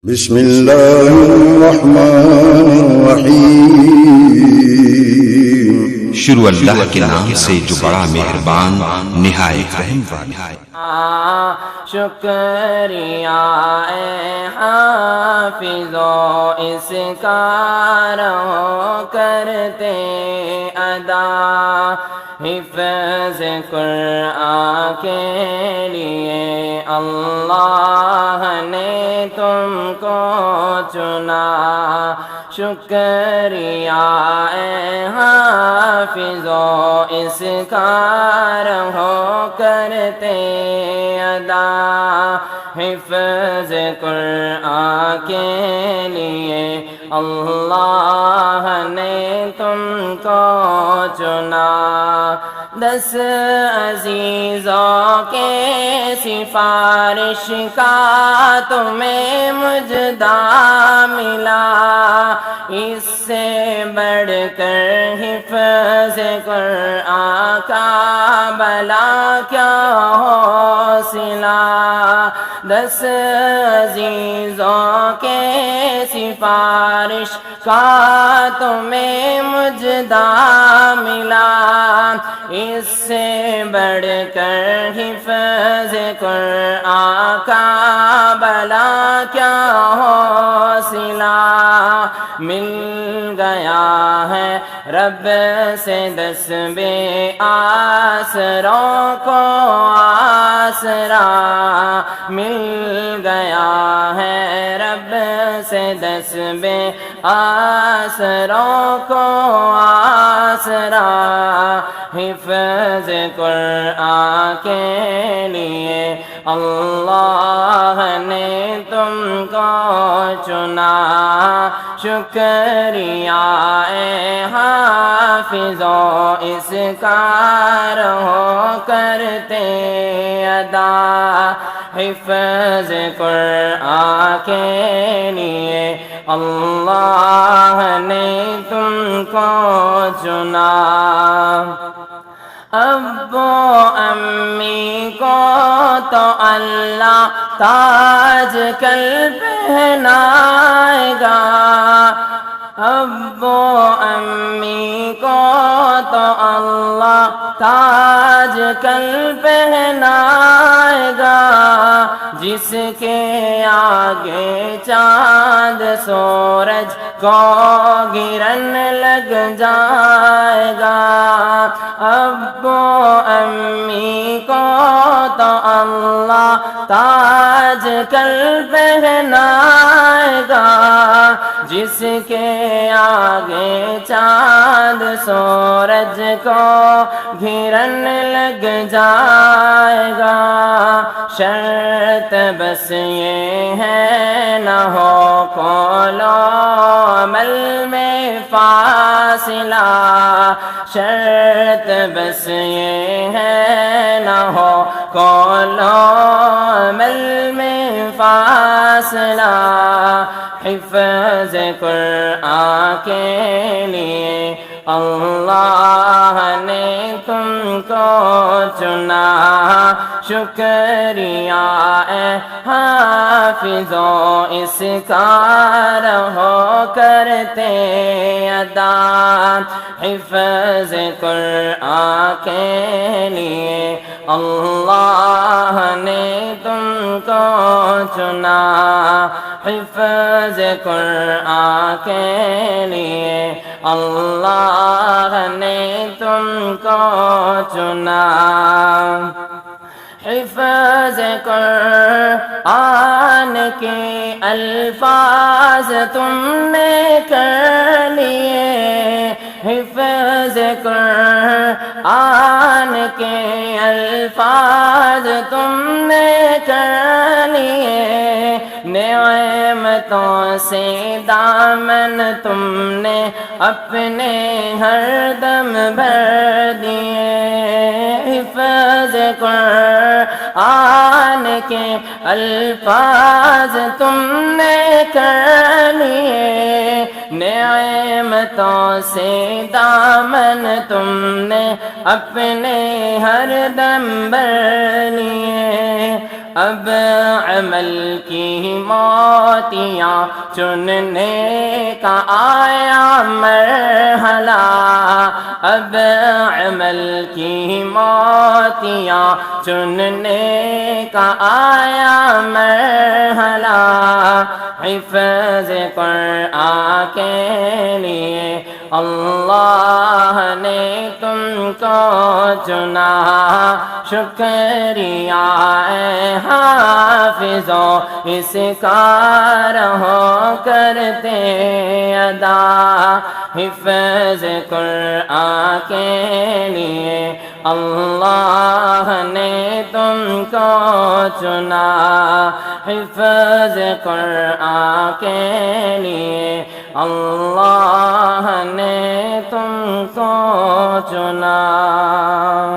بسم اللہ الرحمن الرحیم۔ شروع اللہ کے نام سے جو بڑا مہربان نہایت رحم والا ہے۔ شکریہ اے حافظو اس کا رہو کرتے ادا، حفظ قرآن کے لیے اللہ نے تم کو چنا۔ شکریہ اے حافظو اس کا رہو کرتے ادا، حفظ قرآن کے لیے اللہ نے تم کو چنا۔ 10 عزیزوں کے سفارش کا تمہیں مجدہ ملا، اس سے بڑھ کر حفظ قرآن کا بلا کیا حوصلہ۔ 10 عزیزوں کے سفارش کا تمہیں مجدہ ملا، اس سے بڑھ کر حفظ قرآن کا بلا کیا حوصلہ۔ مل گیا ہے رب سے 10 بے آسروں کو آسرا، مل گیا ہے رب سے 10 بے آسروں کو آسرا، حفظ قرآن کے لیے اللہ نے تم کو چنا۔ شکریہ اے حافظو اس کا رہو کرتے ادا، حفظ قرآن کے لیے اللہ نے تم کو چنا۔ ابو امی کو تو اللہ تاج کل پہنائے گا، ابو امی کو تو اللہ تاج کل پہنائے گا، جس کے آگے چاند سورج کو گرن لگ جائے گا۔ ابو امی کو تو اللہ تاج کل پہنائے گا، جس کے آگے چاند سورج کو گرن لگ جائے گا۔ شرط بس یہ ہے نہ ہو قول و عمل میں فاصلہ، شرط بس یہ ہے نہ ہو قول و عمل میں فاصلہ، حفظ قرآن کے لیے اللہ نے تم کو چنا۔ شکریہ اے حافظو اس کا رہو کرتے ادا، حفظ قرآن کے لیے اللہ نے تم کو چنا۔ حفظ قرآن کے لیے اللہ نے تم کو چنا۔ حفظ قرآن کے الفاظ تم نے کر لیے، حفظ قرآن کے الفاظ تم نے کر لیے، نعمتوں سے دامن تم نے اپنے ہر دم بھر دیے، حفظ قرآن کے الفاظ تم نے کر لیے، نعمتوں سے دامن تم نے اپنے ہر دم بھر لیے، اب عمل کی موتیاں چننے کا آیا مرحلہ، اب عمل کی موتیاں چننے کا آیا مرحلہ، حفظ قرآن کے لیے اللہ نے تم کو چنا، شکریہ اے حافظوں اس کا رہو کرتے ادا، حفظ قرآن کے لیے اللہ نے تم کو چنا، حفظ قرآن کے لیے اللہ نے تم کو چنا۔